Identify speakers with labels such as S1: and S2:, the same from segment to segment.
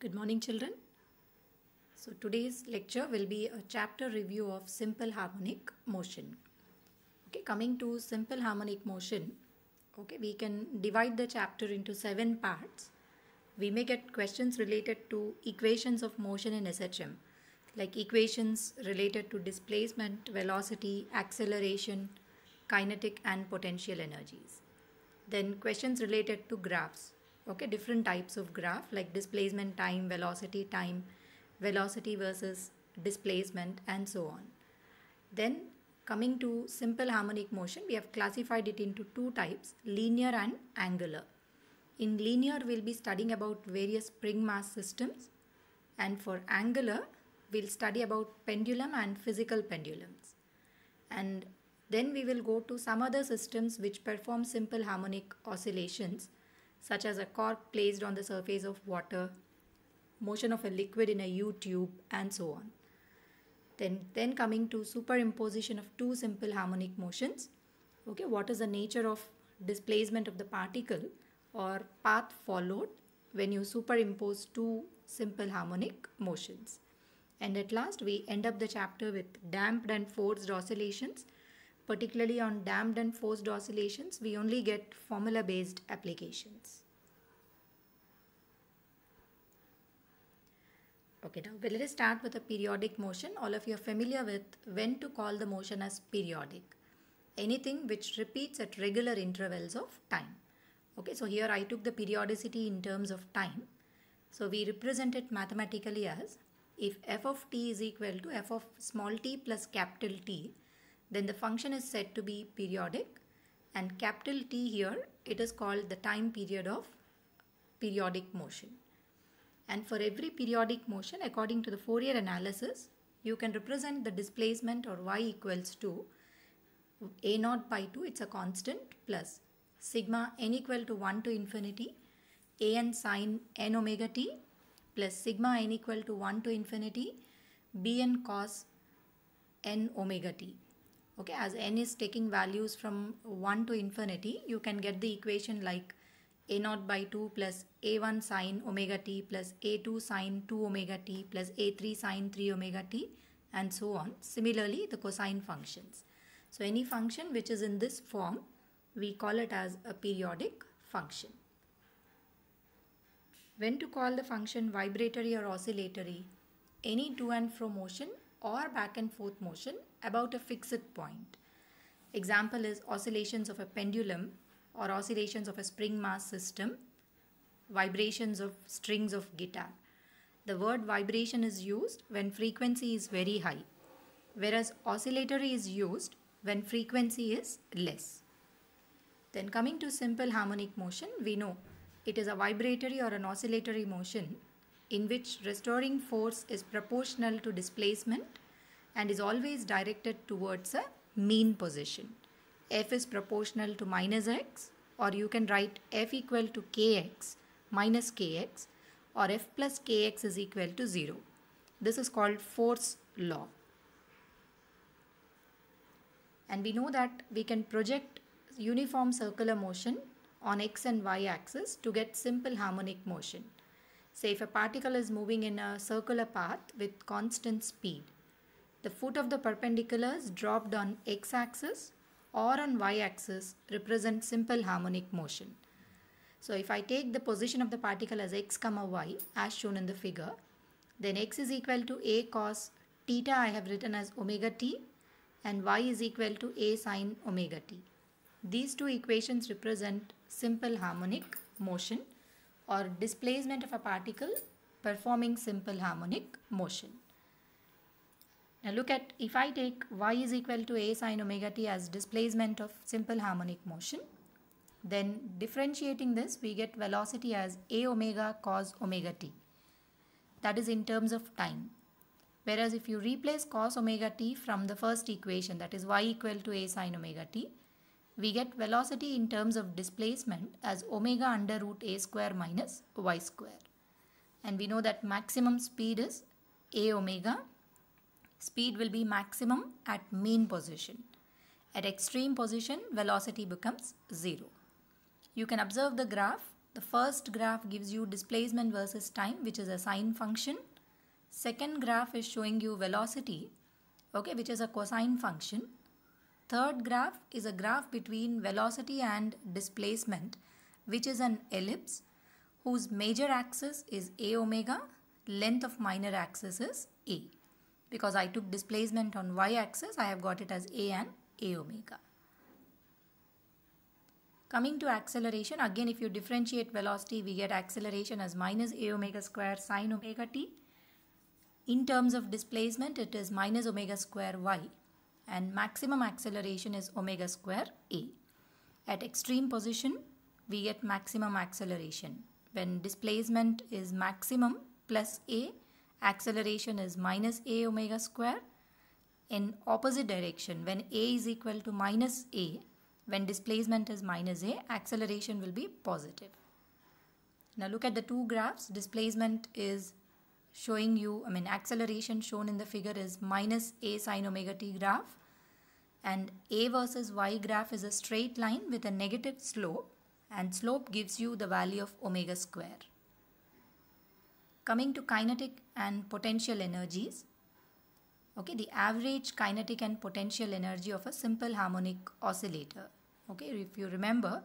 S1: Good morning, children. So today's lecture will be a chapter review of simple harmonic motion. Okay, coming to simple harmonic motion, okay, we can divide the chapter into 7 parts. We may get questions related to equations of motion in SHM, like equations related to displacement, velocity, acceleration, kinetic and potential energies. Then questions related to graphs, okay, different types of graph like displacement time, velocity versus displacement, and so on. Then coming to simple harmonic motion, we have classified it into two types, linear and angular. In linear, we'll be studying about various spring mass systems, and for angular, we'll study about pendulum and physical pendulums. And then we will go to some other systems which perform simple harmonic oscillations, such as a cork placed on the surface of water, motion of a liquid in a U-tube, and so on. Then coming to superimposition of two simple harmonic motions. Okay, what is the nature of displacement of the particle or path followed when you superimpose two simple harmonic motions? And at last, we end up the chapter with damped and forced oscillations. Particularly on damped and forced oscillations, we only get formula-based applications. Okay, now let us start with a periodic motion. All of you are familiar with when to call the motion as periodic. Anything which repeats at regular intervals of time. Okay, so here I took the periodicity in terms of time. So we represent it mathematically as if f of t is equal to f of small t plus capital T, then the function is said to be periodic, and capital T here, it is called the time period of periodic motion. And for every periodic motion, according to the Fourier analysis, you can represent the displacement or y equals to a naught by 2, it's a constant, plus sigma n equal to 1 to infinity a n sine n omega t plus sigma n equal to 1 to infinity b n cos n omega t. Okay, as n is taking values from 1 to infinity, you can get the equation like a naught by 2 plus a1 sine omega t plus a2 sine 2 omega t plus a3 sine 3 omega t, and so on. Similarly, the cosine functions. So any function which is in this form, we call it as a periodic function. When to call the function vibratory or oscillatory? Any to and fro motion or back and forth motion about a fixed point. Example is oscillations of a pendulum or oscillations of a spring mass system, vibrations of strings of guitar. The word vibration is used when frequency is very high, whereas oscillatory is used when frequency is less. Then coming to simple harmonic motion, we know it is a vibratory or an oscillatory motion in which restoring force is proportional to displacement and is always directed towards a mean position. F is proportional to minus x, or you can write F equal to kx minus kx, or F plus kx is equal to 0. This is called force law. And we know that we can project uniform circular motion on x and y axis to get simple harmonic motion. Say if a particle is moving in a circular path with constant speed, the foot of the perpendiculars dropped on x-axis or on y-axis represent simple harmonic motion. So if I take the position of the particle as x comma y as shown in the figure, then x is equal to a cos theta I have written as omega t, and y is equal to a sine omega t. These two equations represent simple harmonic motion or displacement of a particle performing simple harmonic motion. Now look at, if I take y is equal to a sine omega t as displacement of simple harmonic motion, then differentiating this, we get velocity as a omega cos omega t. That is in terms of time. Whereas if you replace cos omega t from the first equation, that is y equal to a sine omega t, we get velocity in terms of displacement as omega under root a square minus y square. And we know that maximum speed is a omega. Speed will be maximum at mean position. At extreme position, velocity becomes 0. You can observe the graph. The first graph gives you displacement versus time, which is a sine function. Second graph is showing you velocity, okay, which is a cosine function. Third graph is a graph between velocity and displacement, which is an ellipse whose major axis is a omega, length of minor axis is a. Because I took displacement on y-axis, I have got it as a and a omega. Coming to acceleration, again if you differentiate velocity, we get acceleration as minus a omega square sine omega t. In terms of displacement, it is minus omega square y, and maximum acceleration is omega square a. At extreme position, we get maximum acceleration. When displacement is maximum plus a, acceleration is minus a omega square. In opposite direction, when a is equal to minus a, when displacement is minus a, acceleration will be positive. Now look at the two graphs. Displacement is showing you, acceleration shown in the figure is minus a sine omega t graph, and a versus y graph is a straight line with a negative slope, and slope gives you the value of omega square. Coming to kinetic and potential energies, okay, the average kinetic and potential energy of a simple harmonic oscillator. Okay, if you remember,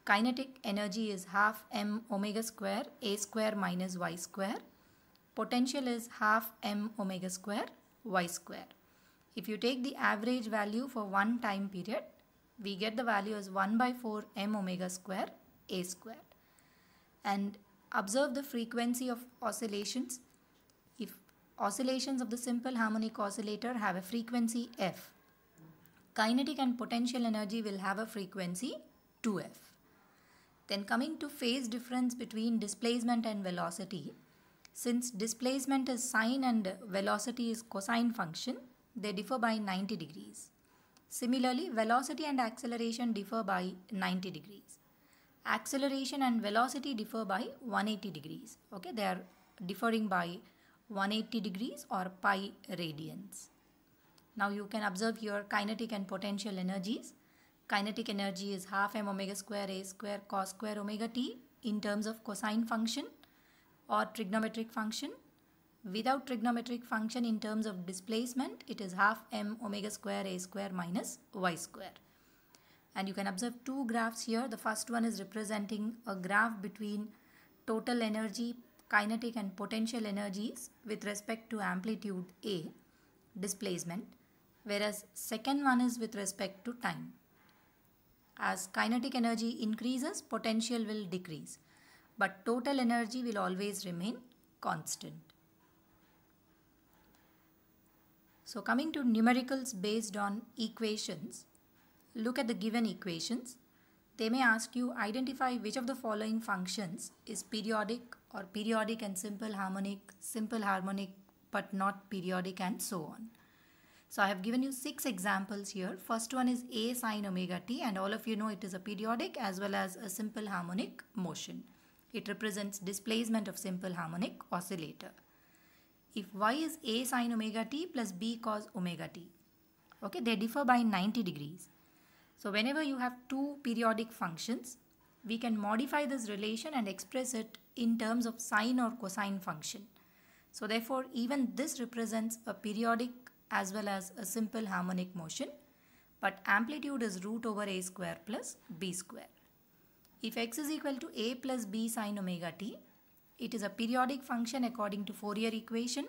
S1: kinetic energy is half m omega square a square minus y square. Potential is half m omega square y square. If you take the average value for one time period, we get the value as 1 by 4 m omega square a square. And observe the frequency of oscillations. If oscillations of the simple harmonic oscillator have a frequency f, kinetic and potential energy will have a frequency 2f. Then coming to phase difference between displacement and velocity, since displacement is sine and velocity is cosine function, they differ by 90 degrees. Similarly, velocity and acceleration differ by 90 degrees. Acceleration and velocity differ by 180 degrees. Okay, they are differing by 180 degrees or pi radians. Now you can observe here kinetic and potential energies. Kinetic energy is half m omega square a square cos square omega t in terms of cosine function or trigonometric function. Without trigonometric function, in terms of displacement, it is half m omega square a square minus y square. And you can observe two graphs here. The first one is representing a graph between total energy, kinetic and potential energies with respect to amplitude a, displacement, whereas second one is with respect to time. As kinetic energy increases, potential will decrease, but total energy will always remain constant. So coming to numericals based on equations, look at the given equations. They may ask you identify which of the following functions is periodic or periodic and simple harmonic but not periodic, and so on. So I have given you 6 examples here. First one is a sine omega t, and all of you know it is a periodic as well as a simple harmonic motion. It represents displacement of simple harmonic oscillator. If y is a sine omega t plus b cos omega t, okay, they differ by 90 degrees. So whenever you have two periodic functions, we can modify this relation and express it in terms of sine or cosine function. So therefore, even this represents a periodic as well as a simple harmonic motion, but amplitude is root over a square plus b square. If x is equal to a plus b sine omega t, it is a periodic function according to Fourier equation,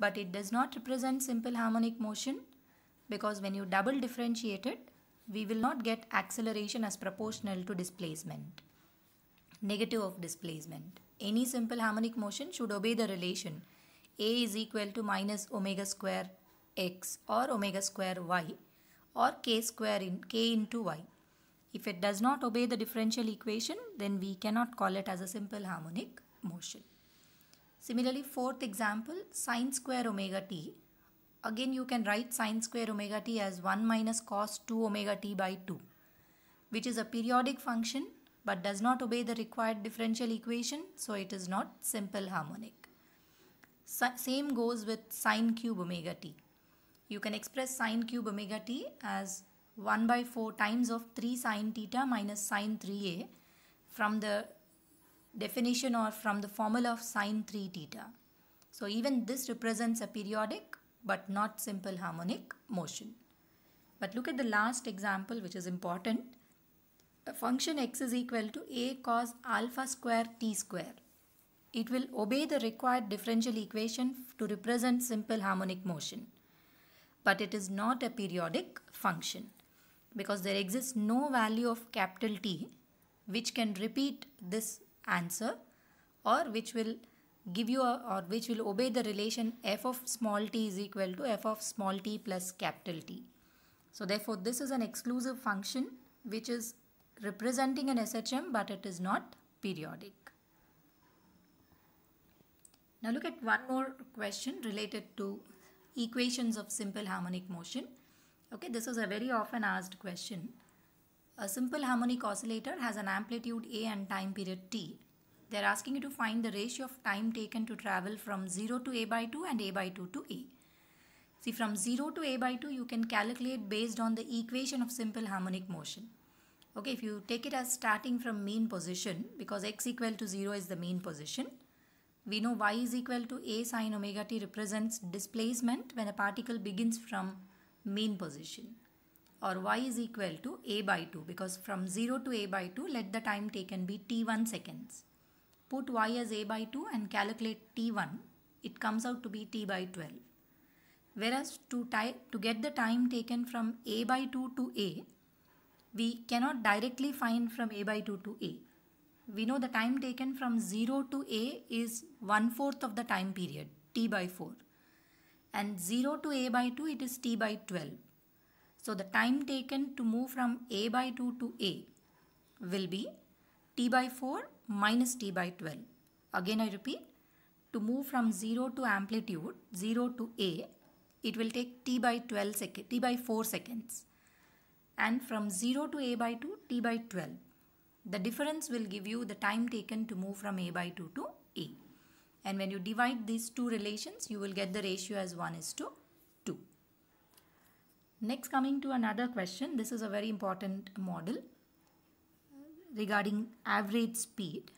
S1: but it does not represent simple harmonic motion, because when you double differentiate it, we will not get acceleration as proportional to displacement, negative of displacement. Any simple harmonic motion should obey the relation a is equal to minus omega square x or omega square y or k square in k into y. If it does not obey the differential equation, then we cannot call it as a simple harmonic motion. Similarly, fourth example, sine square omega t. Again, you can write sine square omega t as 1 minus cos 2 omega t by 2, which is a periodic function but does not obey the required differential equation, so it is not simple harmonic. Same goes with sine cube omega t. You can express sine cube omega t as 1 by 4 times of 3 sine theta minus sine 3a from the definition or from the formula of sine 3 theta. So even this represents a periodic but not simple harmonic motion. But look at the last example, which is important. A function x is equal to a cos alpha square t square. It will obey the required differential equation to represent simple harmonic motion. But it is not a periodic function because there exists no value of capital T which can repeat this answer, or which will give you which will obey the relation f of small t is equal to f of small t plus capital T. So therefore this is an exclusive function which is representing an SHM, but it is not periodic. Now look at one more question related to equations of simple harmonic motion. Okay, this is a very often asked question. A simple harmonic oscillator has an amplitude A and time period T. They are asking you to find the ratio of time taken to travel from 0 to A by 2 and A by 2 to A. See, from 0 to A by 2 you can calculate based on the equation of simple harmonic motion. Okay, if you take it as starting from mean position, because x equal to 0 is the mean position, we know y is equal to a sine omega t represents displacement when a particle begins from mean position, or y is equal to a by 2, because from 0 to a by 2 let the time taken be t1 seconds. Put y as a by 2 and calculate t1, it comes out to be t by 12. Whereas to get the time taken from a by 2 to a, we cannot directly find from a by 2 to a. We know the time taken from 0 to a is 1/4 of the time period, t by 4. And 0 to a by 2, it is t by 12. So the time taken to move from a by 2 to a will be t by 4 minus t by 12. Again I repeat, to move from 0 to amplitude, 0 to a, it will take t by 4 seconds. And from 0 to a by 2, t by 12. The difference will give you the time taken to move from a by 2 to a. And when you divide these two relations, you will get the ratio as 1:2. Next, coming to another question. This is a very important model regarding average speed.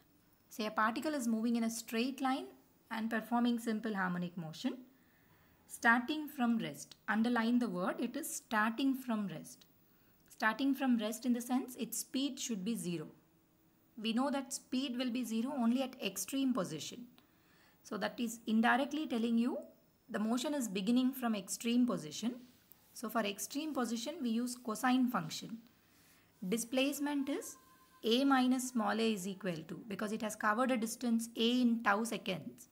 S1: Say a particle is moving in a straight line and performing simple harmonic motion. Starting from rest. Underline the word, it is starting from rest. Starting from rest in the sense its speed should be 0. We know that speed will be 0 only at extreme position. So that is indirectly telling you the motion is beginning from extreme position. So for extreme position we use cosine function. Displacement is a minus small a is equal to, because it has covered a distance a in tau seconds,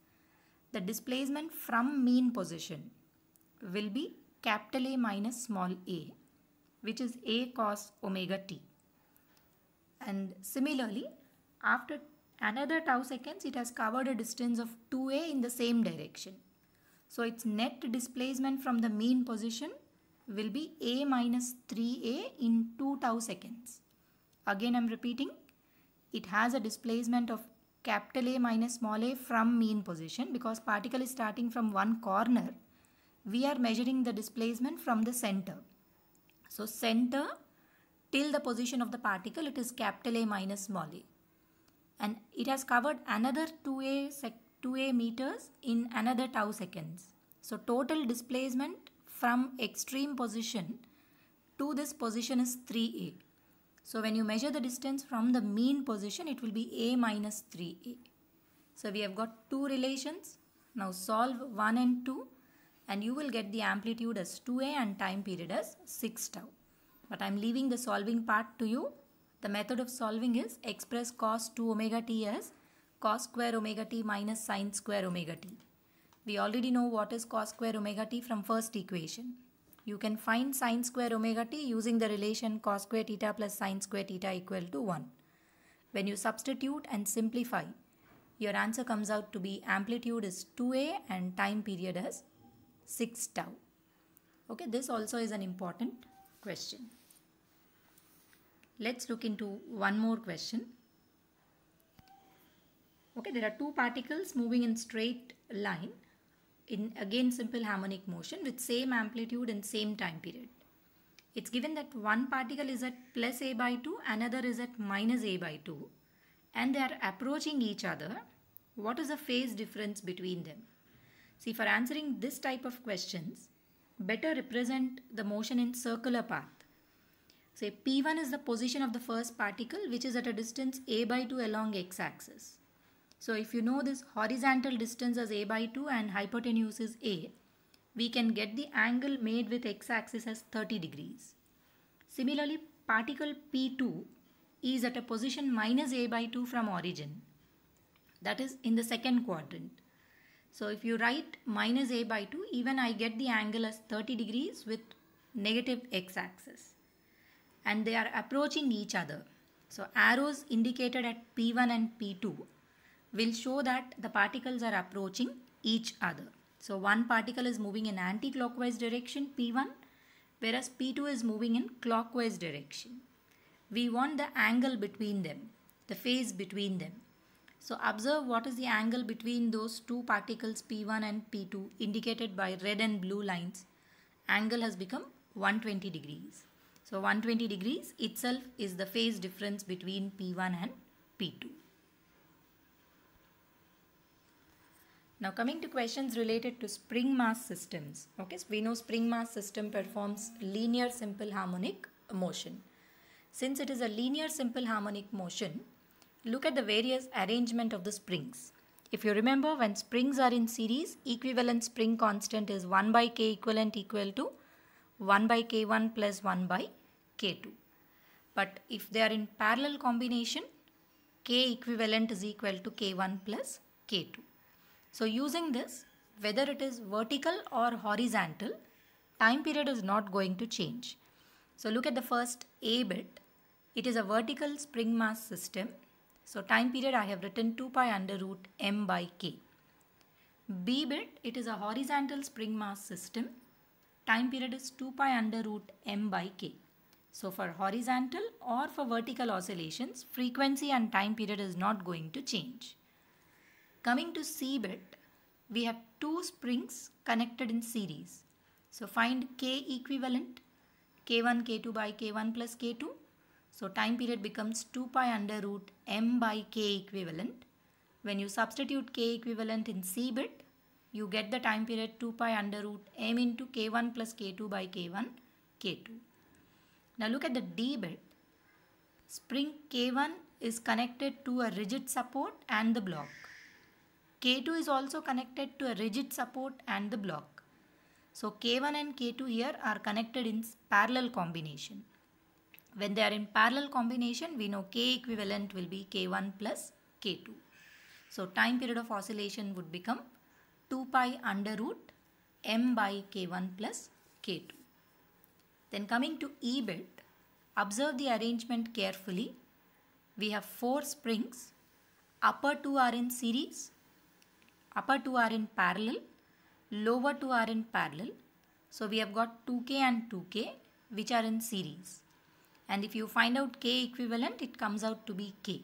S1: the displacement from mean position will be capital A minus small a, which is a cos omega t. And similarly, after another tau seconds, it has covered a distance of 2a in the same direction. So its net displacement from the mean position will be a minus 3a in 2 tau seconds. Again I am repeating, it has a displacement of capital A minus small a from mean position, because particle is starting from one corner. We are measuring the displacement from the center. So center till the position of the particle, it is capital A minus small a. And it has covered another 2a meters in another tau seconds. So total displacement from extreme position to this position is 3a. So when you measure the distance from the mean position, it will be a minus 3a. So we have got two relations. Now solve 1 and 2 and you will get the amplitude as 2a and time period as 6 tau. But I am leaving the solving part to you. The method of solving is express cos 2 omega t as cos square omega t minus sin square omega t. We already know what is cos square omega t from first equation. You can find sin square omega t using the relation cos square theta plus sin square theta equal to 1. When you substitute and simplify, your answer comes out to be amplitude is 2a and time period as 6 tau. Okay, this also is an important question. Let's look into one more question. Okay, there are two particles moving in straight line in again simple harmonic motion with same amplitude and same time period. It's given that one particle is at plus a by 2, another is at minus a by 2, and they are approaching each other, what is the phase difference between them? See, for answering this type of questions, better represent the motion in circular path. Say P1 is the position of the first particle which is at a distance a by 2 along x-axis. So if you know this horizontal distance as a by 2 and hypotenuse is a, we can get the angle made with x-axis as 30 degrees. Similarly, particle P2 is at a position minus a by 2 from origin. That is in the second quadrant. So if you write minus a by 2, even I get the angle as 30 degrees with negative x-axis. And they are approaching each other. So arrows indicated at P1 and P2 will show that the particles are approaching each other. So one particle is moving in anti-clockwise direction P1, whereas P2 is moving in clockwise direction. We want the angle between them, the phase between them. So observe what is the angle between those two particles P1 and P2 indicated by red and blue lines. Angle has become 120 degrees. So 120 degrees itself is the phase difference between P1 and P2. Now coming to questions related to spring mass systems. Okay, so we know spring mass system performs linear simple harmonic motion. Since it is a linear simple harmonic motion, look at the various arrangement of the springs. If you remember, when springs are in series, equivalent spring constant is 1 by k equivalent equal to 1 by k1 plus 1 by k2. But if they are in parallel combination, k equivalent is equal to k1 plus k2. So using this, whether it is vertical or horizontal, time period is not going to change. So look at the first A bit. It is a vertical spring mass system. So time period I have written 2 pi under root m by k. B bit, it is a horizontal spring mass system. Time period is 2 pi under root m by k. So for horizontal or for vertical oscillations, frequency and time period is not going to change. Coming to C bit, we have two springs connected in series. So find k equivalent, k1, k2 by k1 plus k2. So time period becomes 2 pi under root m by k equivalent. When you substitute k equivalent in C bit, you get the time period 2 pi under root m into k1 plus k2 by k1, k2. Now look at the D bit. Spring k1 is connected to a rigid support and the block. K2 is also connected to a rigid support and the block. So K1 and K2 here are connected in parallel combination. When they are in parallel combination, we know K equivalent will be K1 plus K2. So time period of oscillation would become 2 pi under root m by K1 plus K2. Then coming to E bit, observe the arrangement carefully. We have 4 springs. Upper 2 are in series. Upper 2 are in parallel, lower 2 are in parallel. So we have got 2k and 2k which are in series. And if you find out k equivalent, it comes out to be k.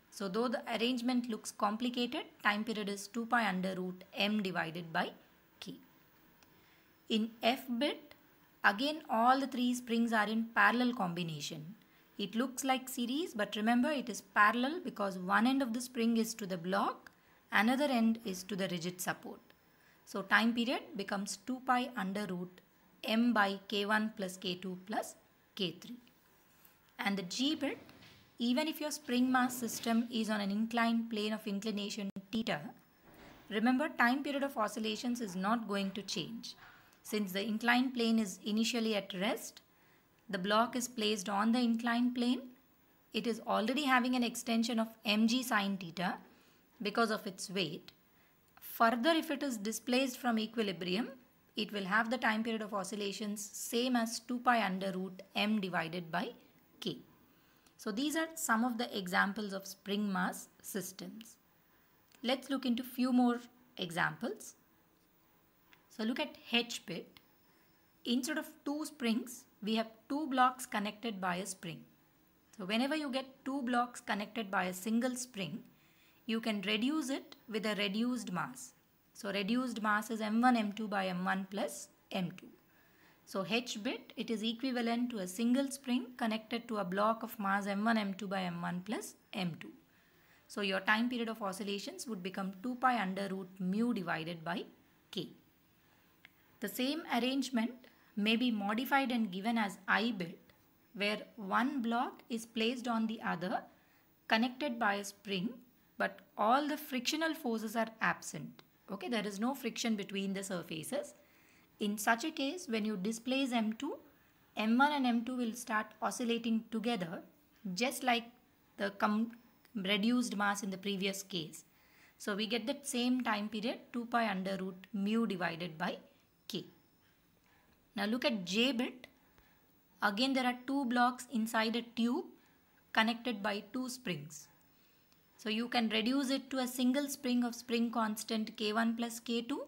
S1: So though the arrangement looks complicated, time period is 2 pi under root m divided by k. In F bit, again all the 3 springs are in parallel combination. It looks like series, but remember it is parallel because one end of the spring is to the block, another end is to the rigid support. So time period becomes 2 pi under root m by k1 plus k2 plus k3. And the G bit, even if your spring mass system is on an inclined plane of inclination theta, remember time period of oscillations is not going to change. Since the inclined plane is initially at rest, the block is placed on the inclined plane. It is already having an extension of mg sine theta because of its weight. Further, if it is displaced from equilibrium, it will have the time period of oscillations same as 2 pi under root m divided by k. So these are some of the examples of spring mass systems. Let's look into few more examples. So look at H bit. Instead of 2 springs, we have 2 blocks connected by a spring. So whenever you get 2 blocks connected by a single spring, you can reduce it with a reduced mass. So reduced mass is m1 m2 by m1 plus m2. So H bit, it is equivalent to a single spring connected to a block of mass m1 m2 by m1 plus m2. So your time period of oscillations would become 2 pi under root mu divided by k. The same arrangement may be modified and given as I bit, where one block is placed on the other connected by a spring, but all the frictional forces are absent. Okay, there is no friction between the surfaces. In such a case, when you displace M2, M1 and M2 will start oscillating together, just like the reduced mass in the previous case. So we get that same time period 2 pi under root mu divided by k. Now look at J bit. Again there are two blocks inside a tube connected by two springs. So you can reduce it to a single spring of spring constant K1 plus K2,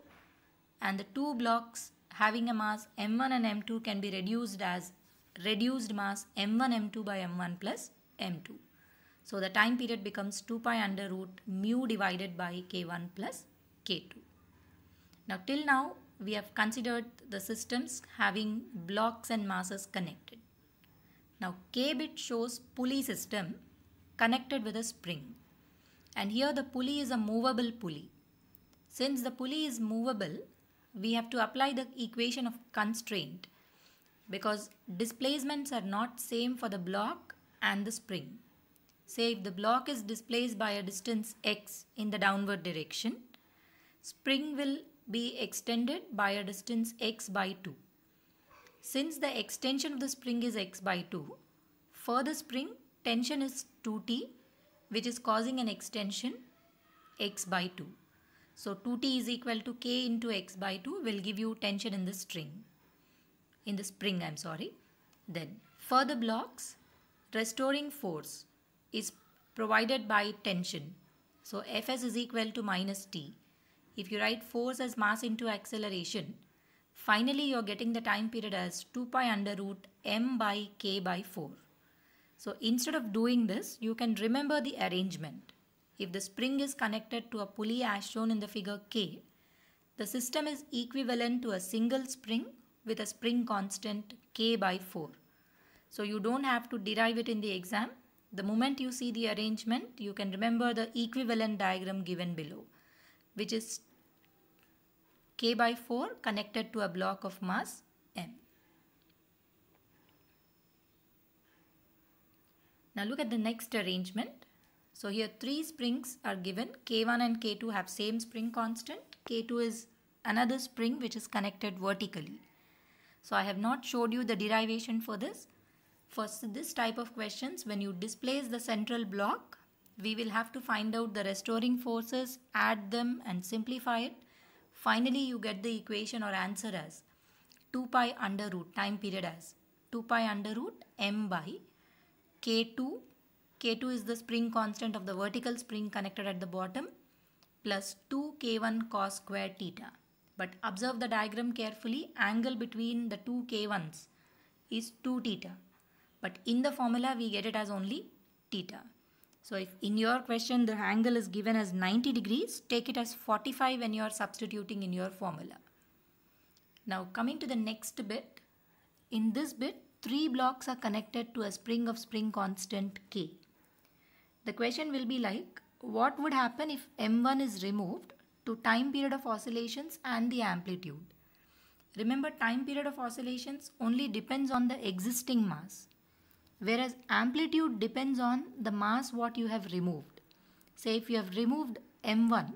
S1: and the two blocks having a mass M1 and M2 can be reduced as reduced mass M1 M2 by M1 plus M2. So the time period becomes 2 pi under root mu divided by K1 plus K2. Now till now we have considered the systems having blocks and masses connected. Now K bit shows pulley system connected with a spring. And here the pulley is a movable pulley. Since the pulley is movable, we have to apply the equation of constraint, because displacements are not same for the block and the spring. Say if the block is displaced by a distance x in the downward direction, spring will be extended by a distance x by 2. Since the extension of the spring is x by 2, for the spring tension is 2t, which is causing an extension x by 2. So 2t is equal to k into x by 2 will give you tension in the spring. Then for the blocks, restoring force is provided by tension. So Fs is equal to minus t. If you write force as mass into acceleration, finally you're getting the time period as 2 pi under root m by k by 4. So instead of doing this, you can remember the arrangement. If the spring is connected to a pulley as shown in the figure K, the system is equivalent to a single spring with a spring constant K by 4. So you don't have to derive it in the exam. The moment you see the arrangement, you can remember the equivalent diagram given below, which is K by 4 connected to a block of mass M. Now look at the next arrangement. So here three springs are given. K1 and K2 have same spring constant. K2 is another spring which is connected vertically. So I have not showed you the derivation for this. For this type of questions, when you displace the central block, we will have to find out the restoring forces, add them and simplify it. Finally, you get the equation or answer as 2 pi under root, time period as 2 pi under root m by K2. K2 is the spring constant of the vertical spring connected at the bottom, plus 2 K1 cos square theta. But observe the diagram carefully. Angle between the two K1s is 2 theta. But in the formula we get it as only theta. So if in your question the angle is given as 90 degrees, take it as 45 when you are substituting in your formula. Now coming to the next bit. In this bit, three blocks are connected to a spring of spring constant K. The question will be like, what would happen if M1 is removed to time period of oscillations and the amplitude? Remember, time period of oscillations only depends on the existing mass, whereas amplitude depends on the mass what you have removed. Say if you have removed M1,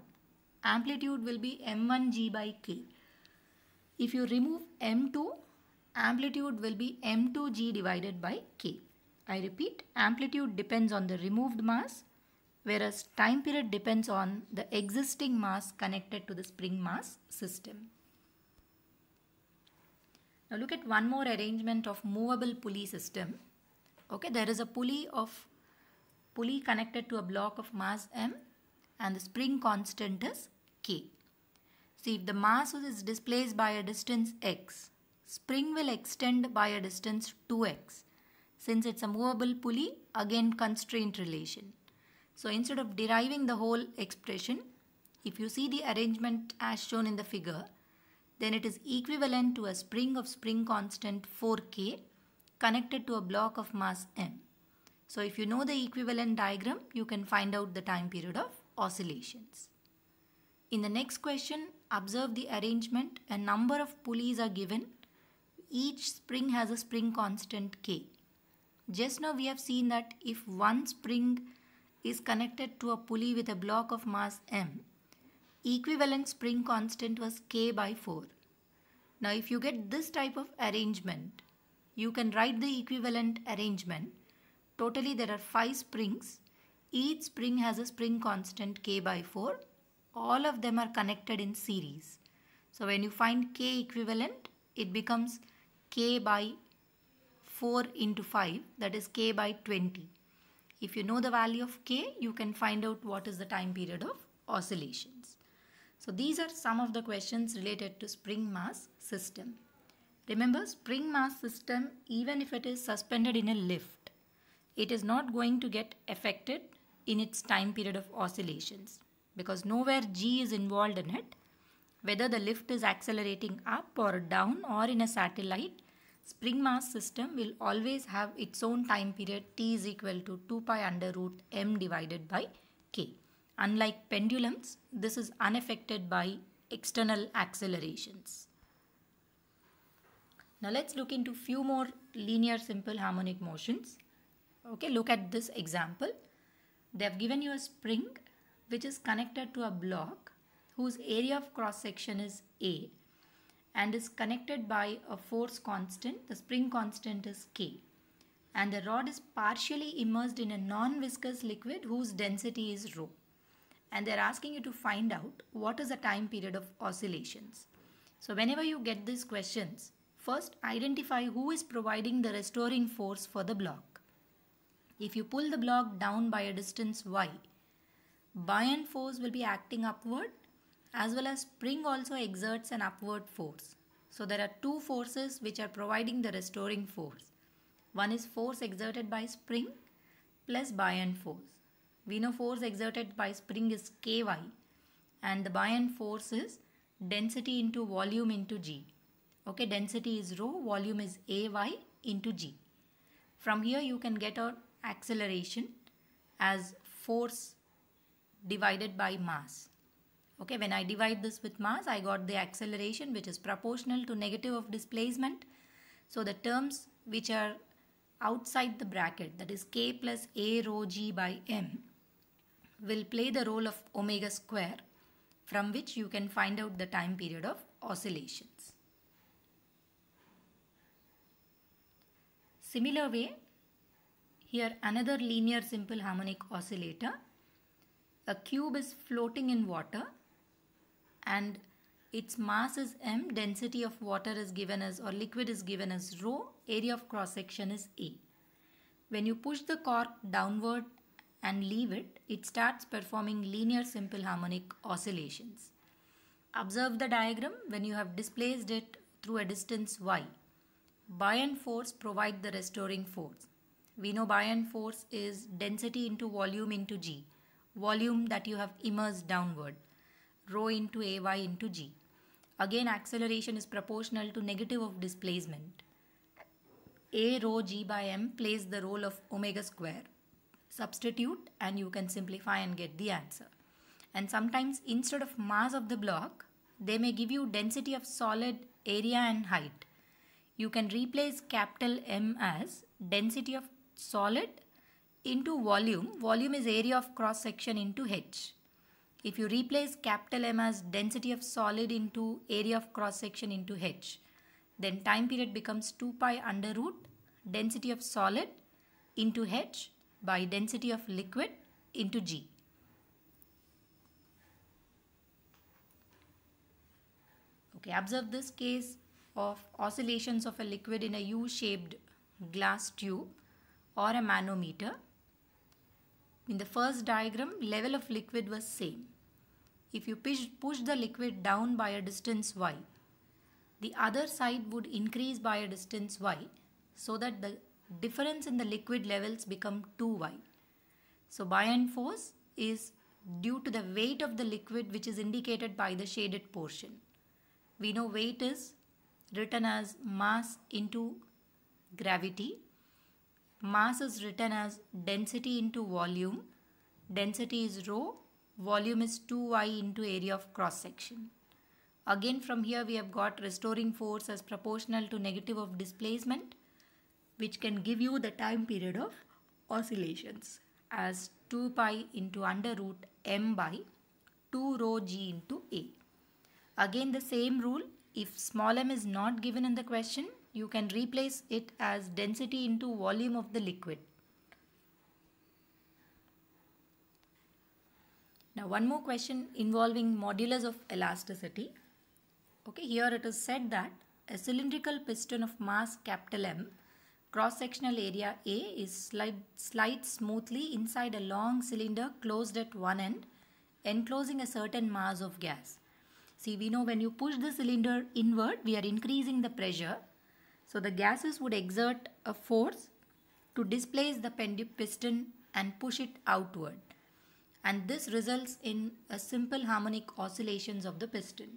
S1: amplitude will be M1g by k. If you remove M2, amplitude will be M2g divided by k. I repeat, amplitude depends on the removed mass, whereas time period depends on the existing mass connected to the spring mass system. Now look at one more arrangement of movable pulley system. Okay, there is a pulley connected to a block of mass m and the spring constant is k. See, if the mass is displaced by a distance x, spring will extend by a distance 2x. Since it's a movable pulley, again constraint relation. So instead of deriving the whole expression, if you see the arrangement as shown in the figure, then it is equivalent to a spring of spring constant 4k connected to a block of mass m. So if you know the equivalent diagram, you can find out the time period of oscillations. In the next question, observe the arrangement. A number of pulleys are given. Each spring has a spring constant K. Just now we have seen that if one spring is connected to a pulley with a block of mass M, equivalent spring constant was K by 4. Now if you get this type of arrangement, you can write the equivalent arrangement. Totally there are 5 springs. Each spring has a spring constant K by 4. All of them are connected in series. So when you find K equivalent, it becomes K by 4 into 5, that is K by 20. If you know the value of K, you can find out what is the time period of oscillations. So these are some of the questions related to spring mass system. Remember, spring mass system, even if it is suspended in a lift, it is not going to get affected in its time period of oscillations because nowhere G is involved in it. Whether the lift is accelerating up or down or in a satellite, spring mass system will always have its own time period T is equal to 2 pi under root M divided by K. Unlike pendulums, this is unaffected by external accelerations. Now let's look into few more linear simple harmonic motions. Okay, look at this example. They have given you a spring which is connected to a block whose area of cross section is A and is connected by a force constant. The spring constant is K, and the rod is partially immersed in a non-viscous liquid whose density is rho. And they're asking you to find out what is the time period of oscillations. So whenever you get these questions, first identify who is providing the restoring force for the block. If you pull the block down by a distance y, buoyant force will be acting upward, as well as spring also exerts an upward force. So there are two forces which are providing the restoring force. One is force exerted by spring plus buoyant force. We know force exerted by spring is Ky, and the buoyant force is density into volume into G. Okay, density is rho, volume is Ay into G. From here you can get an acceleration as force divided by mass. Okay, when I divide this with mass, I got the acceleration which is proportional to negative of displacement. So the terms which are outside the bracket, that is K plus A rho G by M, will play the role of omega square, from which you can find out the time period of oscillations. Similar way, here another linear simple harmonic oscillator. A cube is floating in water and its mass is M, density of water is given as, or liquid is given as rho, area of cross section is A. When you push the cork downward and leave it, it starts performing linear simple harmonic oscillations. Observe the diagram. When you have displaced it through a distance y, buoyant force provides the restoring force. We know buoyant force is density into volume into G, volume that you have immersed downward, rho into Ay into G. Again, acceleration is proportional to negative of displacement. A rho G by M plays the role of omega square. Substitute and you can simplify and get the answer. And sometimes instead of mass of the block, they may give you density of solid, area and height. You can replace capital M as density of solid into volume. Volume is area of cross section into H. If you replace capital M as density of solid into area of cross section into H, then time period becomes 2 pi under root density of solid into H by density of liquid into G. Okay, observe this case of oscillations of a liquid in a U-shaped glass tube or a manometer. In the first diagram, level of liquid was same. If you push the liquid down by a distance y, the other side would increase by a distance y, so that the difference in the liquid levels become 2y. So buoyant force is due to the weight of the liquid, which is indicated by the shaded portion. We know weight is written as mass into gravity. mass is written as density into volume. Density is rho, volume is 2y into area of cross section. Again from here we have got restoring force as proportional to negative of displacement, which can give you the time period of oscillations as 2 pi into under root m by 2 rho g into a. Again the same rule, if small m is not given in the question, you can replace it as density into volume of the liquid. Now one more question involving modulus of elasticity. Okay, here it is said that a cylindrical piston of mass capital M, cross-sectional area A, is slides smoothly inside a long cylinder closed at one end, enclosing a certain mass of gas. See, we know when you push the cylinder inward, we are increasing the pressure. So the gases would exert a force to displace the piston and push it outward. And this results in a simple harmonic oscillations of the piston.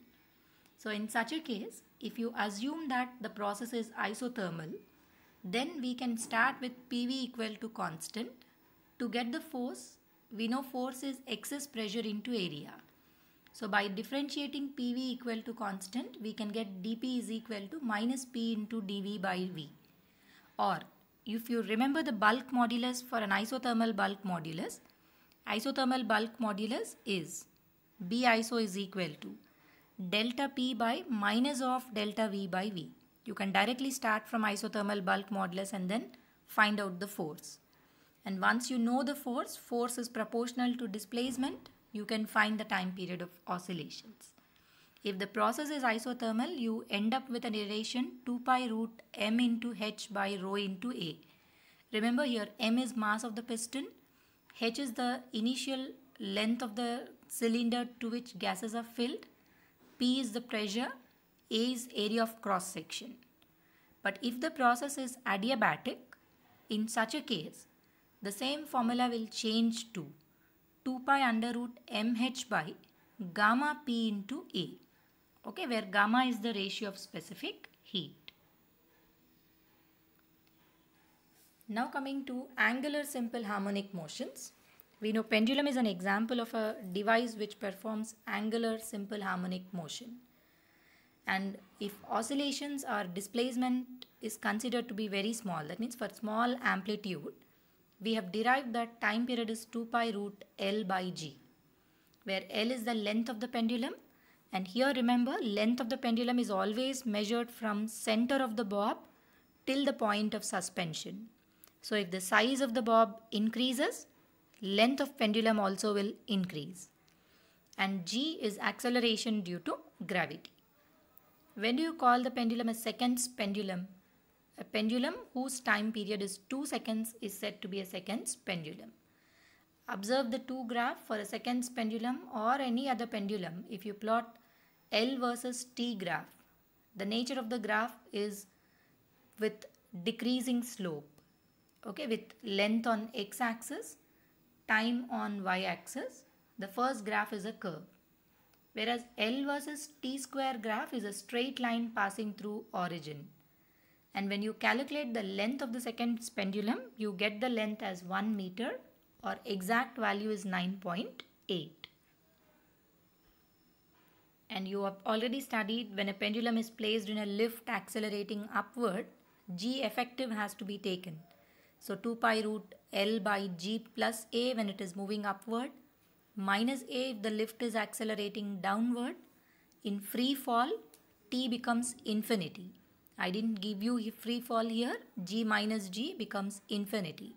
S1: So in such a case, if you assume that the process is isothermal, then we can start with PV equal to constant. To get the force, we know force is excess pressure into area. So by differentiating PV equal to constant, we can get dP is equal to minus P into dV by V. Or if you remember the bulk modulus for an isothermal bulk modulus is B iso is equal to delta P by minus of delta V by V. You can directly start from isothermal bulk modulus and then find out the force. And once you know the force is proportional to displacement, you can find the time period of oscillations. If the process is isothermal, you end up with an iteration 2 pi root m into h by rho into a. Remember here m is mass of the piston, h is the initial length of the cylinder to which gases are filled, P is the pressure, A is area of cross section. But if the process is adiabatic, in such a case, the same formula will change to 2 pi under root mh by gamma P into A. Okay, where gamma is the ratio of specific heat. Now coming to angular simple harmonic motions. We know pendulum is an example of a device which performs angular simple harmonic motion. And if oscillations or displacement is considered to be very small, that means for small amplitude, we have derived that time period is 2 pi root L by G, where L is the length of the pendulum. And here remember, length of the pendulum is always measured from center of the bob till the point of suspension. So if the size of the bob increases, length of pendulum also will increase. And G is acceleration due to gravity. When do you call the pendulum a seconds pendulum? A pendulum whose time period is 2 seconds is said to be a seconds pendulum. Observe the two graph for a seconds pendulum or any other pendulum. If you plot L versus T graph, the nature of the graph is with decreasing slope. Okay, with length on x-axis, time on y-axis. The first graph is a curve. Whereas L versus T square graph is a straight line passing through origin. And when you calculate the length of the seconds pendulum, you get the length as 1 meter, or exact value is 9.8. And you have already studied when a pendulum is placed in a lift accelerating upward, G effective has to be taken. So 2 pi root L by G plus A when it is moving upward, minus A if the lift is accelerating downward. In free fall, T becomes infinity. I didn't give you free fall here. G minus G becomes infinity.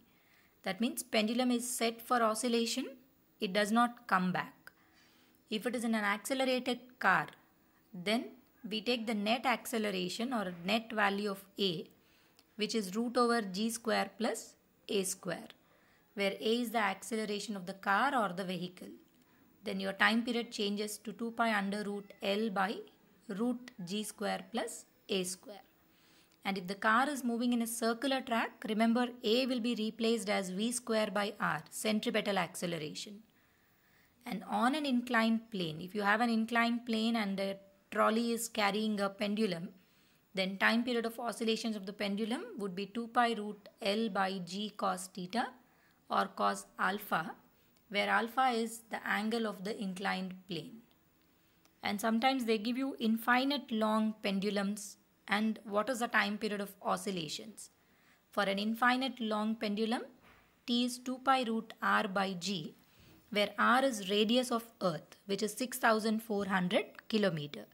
S1: That means pendulum is set for oscillation. It does not come back. If it is in an accelerated car, then we take the net acceleration or net value of A, which is root over G square plus A square, where A is the acceleration of the car or the vehicle. Then your time period changes to 2 pi under root L by root G square plus A square. And if the car is moving in a circular track, remember A will be replaced as V square by R, centripetal acceleration. And on an inclined plane, if you have an inclined plane and a trolley is carrying a pendulum, Then time period of oscillations of the pendulum would be 2 pi root L by G cos theta or cos alpha, where alpha is the angle of the inclined plane. And sometimes they give you infinite long pendulums and what is the time period of oscillations. For an infinite long pendulum, T is 2 pi root R by G, where R is radius of Earth, which is 6,400 kilometer.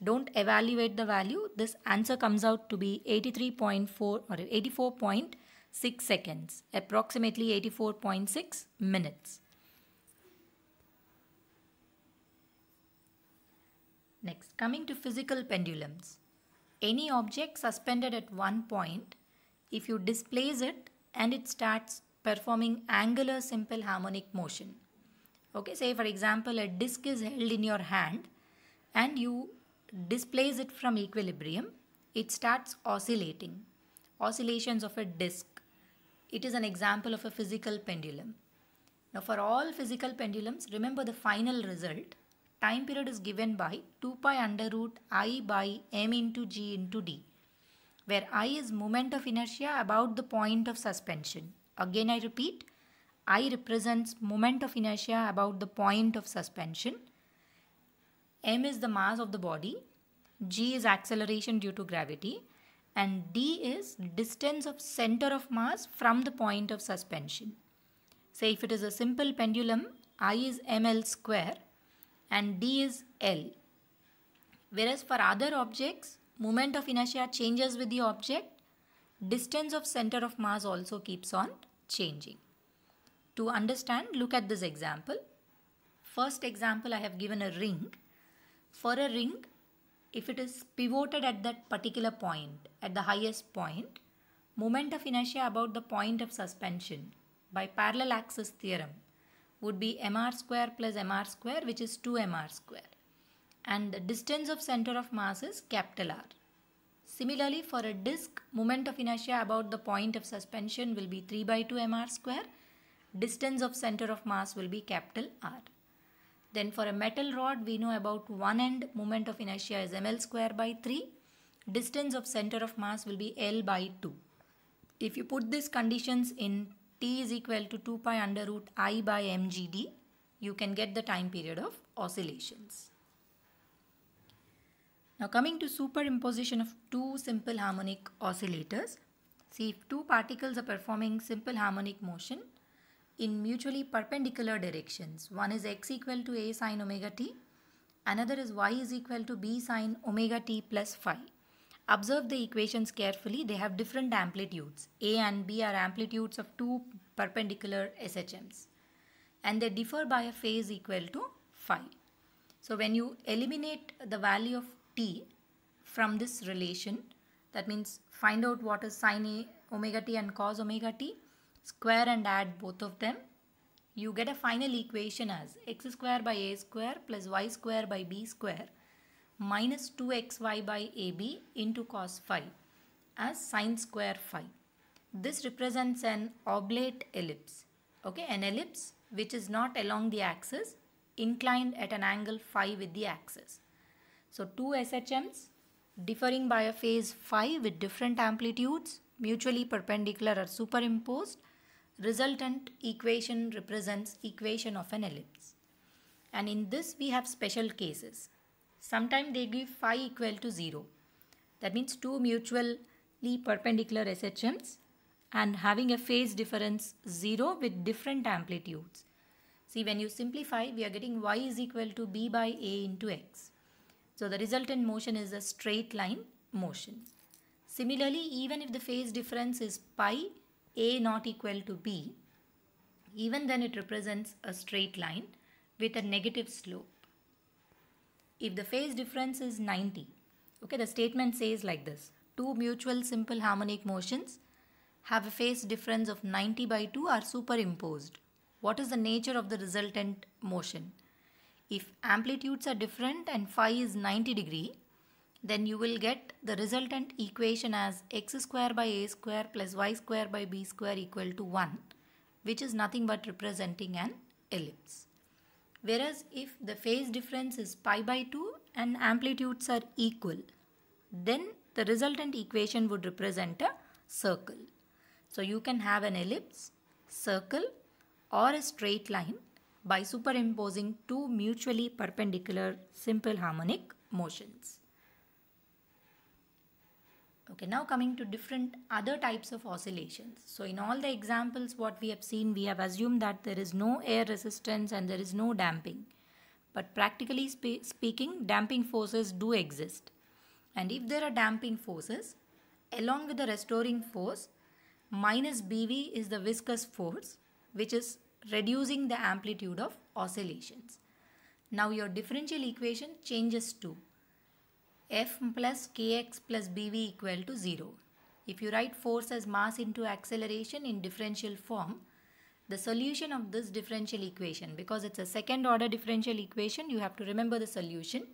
S1: Don't evaluate the value. This answer comes out to be 83.4 or 84.6 seconds, approximately 84.6 minutes. Next, coming to physical pendulums. Any object suspended at one point, if you displace it and it starts performing angular simple harmonic motion. Okay, say for example, a disc is held in your hand and you displace it from equilibrium, it starts oscillating. Oscillations of a disc. It is an example of a physical pendulum. Now for all physical pendulums, remember the final result. Time period is given by 2 pi under root I by m into g into d, where I is moment of inertia about the point of suspension. Again I repeat, I represents moment of inertia about the point of suspension. M is the mass of the body, G is acceleration due to gravity, and D is distance of center of mass from the point of suspension. Say if it is a simple pendulum, I is ml square and D is L. Whereas for other objects, moment of inertia changes with the object, distance of center of mass also keeps on changing. To understand, look at this example. First example, I have given a ring. For a ring, if it is pivoted at that particular point, at the highest point, moment of inertia about the point of suspension by parallel axis theorem would be mr square plus mr square, which is 2mr square. And the distance of center of mass is capital R. Similarly, for a disc, moment of inertia about the point of suspension will be 3 by 2 mr square. Distance of center of mass will be capital R. Then for a metal rod, we know about one end moment of inertia is ml square by 3. Distance of center of mass will be L by 2. If you put these conditions in T is equal to 2 pi under root I by mgd, you can get the time period of oscillations. Now coming to superimposition of two simple harmonic oscillators. See, if two particles are performing simple harmonic motion in mutually perpendicular directions, one is x equal to a sine omega t, another is y is equal to b sine omega t plus phi. Observe the equations carefully. They have different amplitudes. A and B are amplitudes of two perpendicular SHMs and they differ by a phase equal to phi. So when you eliminate the value of t from this relation, that means find out what is sine omega t and cos omega t, square and add both of them, you get a final equation as x square by a square plus y square by b square minus 2xy by ab into cos phi as sine square phi. This represents an oblate ellipse. Okay, an ellipse which is not along the axis, inclined at an angle phi with the axis. So two SHMs differing by a phase phi with different amplitudes, mutually perpendicular or superimposed. Resultant equation represents equation of an ellipse. And in this we have special cases. Sometimes they give phi equal to 0. That means two mutually perpendicular SHMs and having a phase difference 0 with different amplitudes. See, when you simplify, we are getting y is equal to b by a into x. So the resultant motion is a straight line motion. Similarly, even if the phase difference is pi a not equal to b, even then it represents a straight line with a negative slope. If the phase difference is 90, okay, the statement says like this: two mutual simple harmonic motions have a phase difference of 90 by 2 are superimposed. What is the nature of the resultant motion? If amplitudes are different and phi is 90 degree, then you will get the resultant equation as x square by a square plus y square by b square equal to 1, which is nothing but representing an ellipse. Whereas if the phase difference is pi by 2 and amplitudes are equal, then the resultant equation would represent a circle. So you can have an ellipse, circle or a straight line by superimposing two mutually perpendicular simple harmonic motions. Okay, now coming to different other types of oscillations. So in all the examples what we have seen, we have assumed that there is no air resistance and there is no damping. But practically speaking, damping forces do exist. And if there are damping forces, along with the restoring force, minus BV is the viscous force, which is reducing the amplitude of oscillations. Now your differential equation changes to F plus Kx plus Bv equal to 0. If you write force as mass into acceleration in differential form, the solution of this differential equation, because it's a second order differential equation, you have to remember the solution.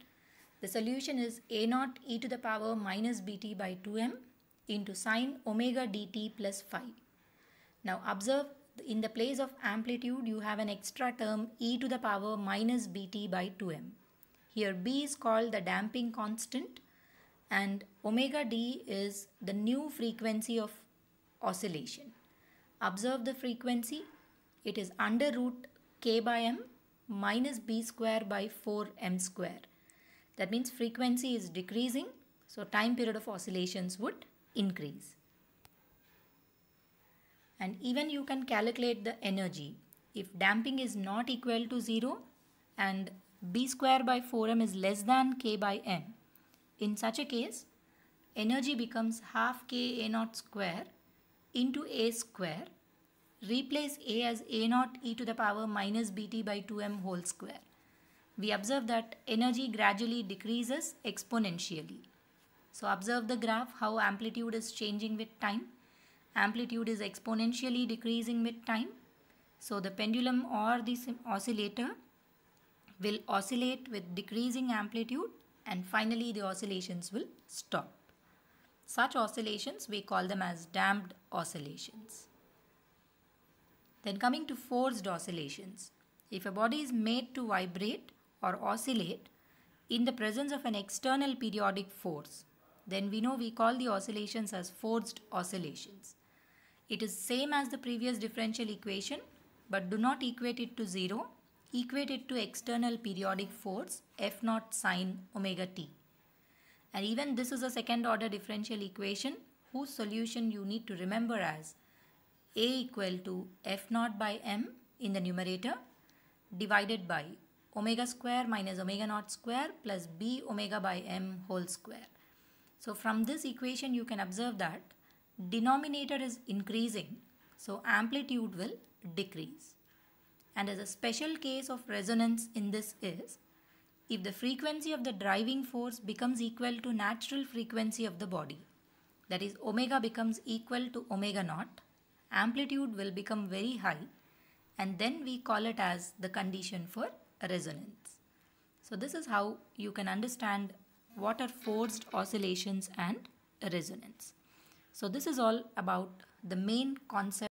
S1: The solution is a naught e to the power minus bt by 2m into sine omega dt plus phi. Now observe, in the place of amplitude you have an extra term e to the power minus bt by 2m. Here b is called the damping constant and omega d is the new frequency of oscillation. Observe the frequency. It is under root k by m minus b square by 4m square. That means frequency is decreasing, so time period of oscillations would increase. And even you can calculate the energy. If damping is not equal to 0 and b square by 4m is less than k by m, in such a case, energy becomes half k a naught square into a square. Replace a as a naught e to the power minus bt by 2m whole square. We observe that energy gradually decreases exponentially. So observe the graph, how amplitude is changing with time. Amplitude is exponentially decreasing with time. So the pendulum or the oscillator will oscillate with decreasing amplitude and finally the oscillations will stop. Such oscillations we call them as damped oscillations. Then coming to forced oscillations. If a body is made to vibrate or oscillate in the presence of an external periodic force, then we call the oscillations as forced oscillations. It is same as the previous differential equation, but do not equate it to 0. Equate it to external periodic force F naught sine omega t. And even this is a second order differential equation whose solution you need to remember as A equal to F naught by m in the numerator divided by omega square minus omega naught square plus b omega by m whole square. So from this equation you can observe that denominator is increasing, so amplitude will decrease. And as a special case of resonance in this is, if the frequency of the driving force becomes equal to natural frequency of the body, that is omega becomes equal to omega naught, amplitude will become very high and then we call it as the condition for resonance. So this is how you can understand what are forced oscillations and resonance. So this is all about the main concept